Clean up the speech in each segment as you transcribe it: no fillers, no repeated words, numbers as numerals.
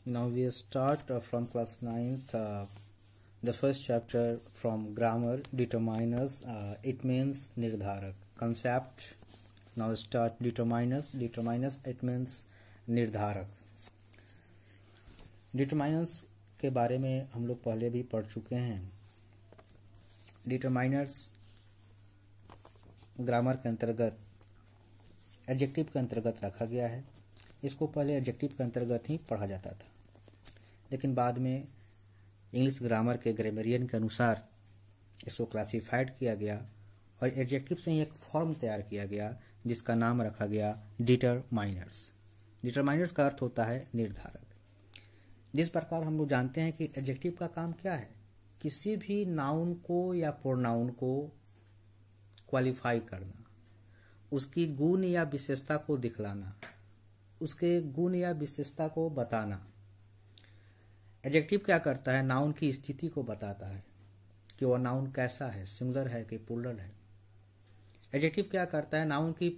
Now we start from class 9th, the first chapter from grammar, determiners. It means निर्धारक. Concept. Now start determiners. Determiners it means निर्धारक. Determiners के बारे में हम लोग पहले भी पढ़ चुके हैं. Determiners ग्रामर के अंतर्गत एडजेक्टिव के अंतर्गत रखा गया है. इसको पहले एडजेक्टिव के अंतर्गत ही पढ़ा जाता था, लेकिन बाद में इंग्लिश ग्रामर के ग्रामरियन के अनुसार इसको क्लासिफाइड किया गया और एडजेक्टिव से ही एक फॉर्म तैयार किया गया जिसका नाम रखा गया डिटरमाइनर्स. डिटरमाइनर्स का अर्थ होता है निर्धारक. जिस प्रकार हम लोग जानते हैं कि एडजेक्टिव का काम क्या है, किसी भी नाउन को या प्रोनाउन को क्वालिफाई करना, उसकी गुण या विशेषता को दिखलाना, उसके गुण या विशेषता को बताना. एडजेक्टिव क्या करता है, नाउन की स्थिति को बताता है कि वह नाउन कैसा है, सिंगुलर है कि प्लूरल है. एडजेक्टिव क्या करता है, नाउन की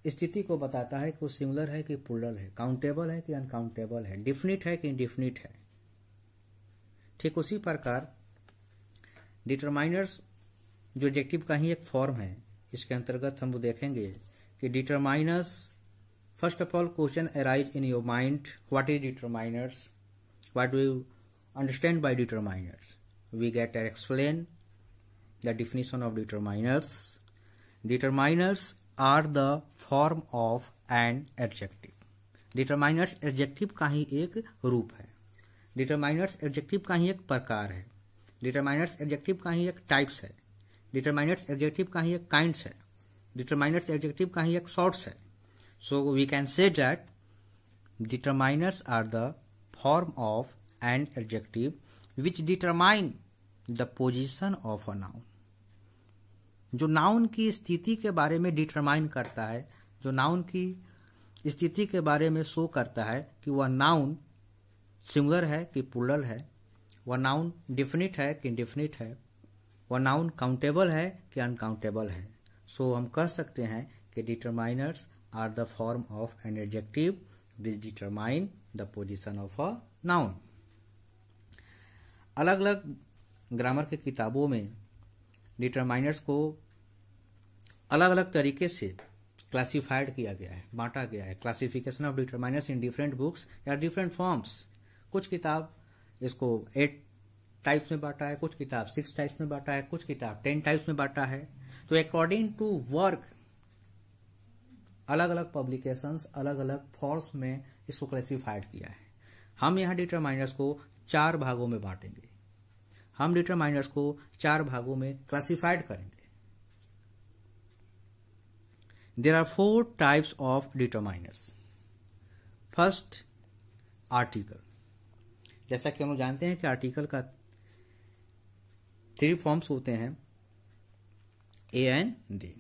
स्थिति को बताता है कि वो सिंगुलर है कि प्लूरल है, काउंटेबल है कि अनकाउंटेबल है, डिफिनिट है कि इंडिफिनिट है. ठीक उसी प्रकार डिटरमाइनर्स जो एडजेक्टिव का ही एक फॉर्म है, इसके अंतर्गत हम देखेंगे कि determiners, first of all question arise in your mind, what is determiners, what do you understand by determiners? We get to explain the definition of determiners. Determiners are the form of an adjective. Determiners adjective का ही एक रूप है. Determiners adjective का ही एक प्रकार है. Determiners adjective का ही एक टाइप्स है. Determiners adjective का ही एक काइंड्स है. Determiners adjective का ही एक सॉर्ट्स है. So we can say that determiners are the form of an adjective which determine the position of a noun. जो नाउन की स्थिति के बारे में डिटरमाइन करता है, जो नाउन की स्थिति के बारे में शो करता है कि वह नाउन सिंगुलर है कि प्लूरल है, वह नाउन डिफिनिट है कि इंडिफिनिट है, वह नाउन काउंटेबल है कि अनकाउंटेबल है. सो हम कह सकते हैं कि determiners are the form of an adjective which determine the position of a noun. अलग अलग ग्रामर के किताबों में डिटरमाइनर्स को अलग अलग तरीके से क्लासिफाइड किया गया है, बांटा गया है. Classification of determiners in different books या डिफरेंट फॉर्म्स. कुछ किताब इसको 8 टाइप्स में बांटा है, कुछ किताब 6 टाइप्स में बांटा है, कुछ किताब 10 टाइप्स में बांटा है. तो अकॉर्डिंग टू वर्क अलग अलग पब्लिकेशंस अलग अलग फॉर्म्स में इसको क्लासिफाइड किया है. हम यहाँ डिटरमाइनर्स को 4 भागों में बांटेंगे. हम डिटरमाइनर्स को 4 भागों में क्लासिफाइड करेंगे. There are 4 types of determiners. First, article. जैसा कि हम लोग जानते हैं कि आर्टिकल का 3 फॉर्म्स होते हैं, a and the.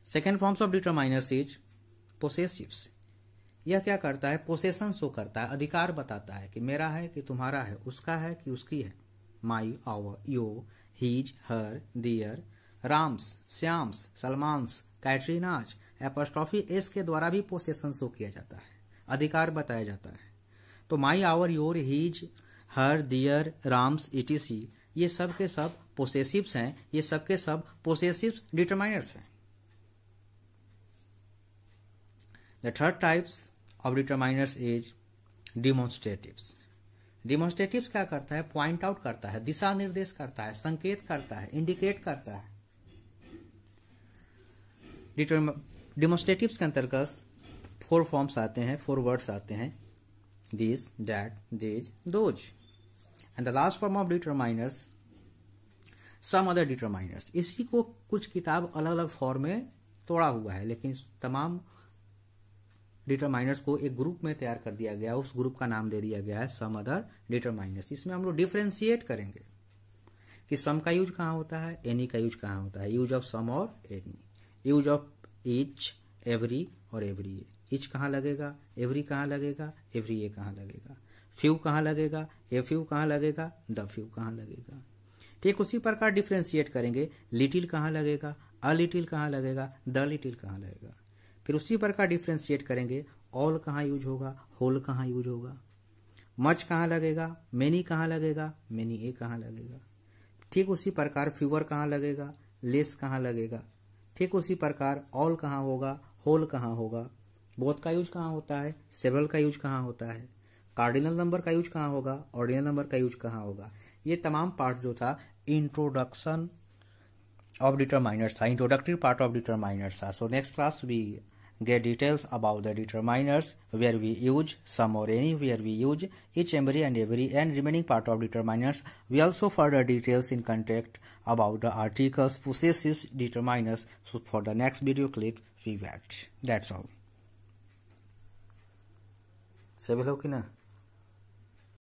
Second forms of determiners is possessives. यह क्या करता है, पोसेशन शो करता है, अधिकार बताता है कि मेरा है कि तुम्हारा है, उसका है कि उसकी है. My, our, your, his, her, their, Ram's, Shyam's, Salman's, Katrina's, apostrophe S के द्वारा भी पोसेशन शो किया जाता है, अधिकार बताया जाता है. तो my, our, your, his, her, their, Ram's, etc, ये सब के सब पोसेसिव्स हैं. ये सब के सब पोसेसिव डिटरमाइनर्स हैं. The third types of determiners is demonstratives. Demonstratives क्या करता है, पॉइंट आउट करता है, दिशा निर्देश करता है, संकेत करता है, इंडिकेट करता है. Demonstratives के अंतर्गत 4 फॉर्म्स आते हैं, 4 वर्ड्स आते हैं, this, that, these, those. And the last form of determiners, some other determiners. इसी को कुछ किताब अलग अलग फॉर्म में तोड़ा हुआ है, लेकिन तमाम डिटरमाइनर्स को एक ग्रुप में तैयार कर दिया गया. उस ग्रुप का नाम दे दिया गया है सम अदर डिटरमाइनर्स. इसमें हम लोग डिफरेंशिएट करेंगे कि सम का यूज कहाँ होता है, एनी का यूज कहाँ होता है, यूज ऑफ सम और any, use of each, every और एवरी ए. ईच कहाँ लगेगा, एवरी कहाँ लगेगा, एवरी ए कहाँ लगेगा, फ्यू कहाँ लगेगा, ए फ्यू कहाँ लगेगा, द फ्यू कहाँ लगेगा. ठीक उसी प्रकार डिफरेंशिएट करेंगे, लिटिल कहाँ लगेगा, अ लिटिल कहाँ लगेगा, द लिटिल कहाँ लगेगा. फिर उसी प्रकार डिफ्रेंशिएट करेंगे, ऑल कहाँ यूज होगा, होल कहाँ यूज होगा, मच कहाँ लगेगा, मेनी कहाँ लगेगा, मेनी ए कहाँ लगेगा। ठीक उसी प्रकार फ्यूअर कहाँ लगेगा, लेस कहाँ लगेगा। ठीक उसी प्रकार ऑल कहाँ होगा, होल कहाँ होगा, बोथ का यूज कहाँ होता है, सेवरल का यूज कहाँ होता है, कार्डिनल नंबर का यूज कहाँ होगा, ऑर्डिनल नंबर का यूज कहाँ होगा। ये तमाम पार्ट जो था इंट्रोडक्शन ऑफ डिटरमाइनर्स था, इंट्रोडक्टरी पार्ट ऑफ डिटरमाइनर्स था। So next class we get details about the determiners, where we use some or any, where we use each and every and remaining part of determiners. We also further details in context about the articles, possessive determiners. So for the next video clip we wait. That's all. Say hello, Kina.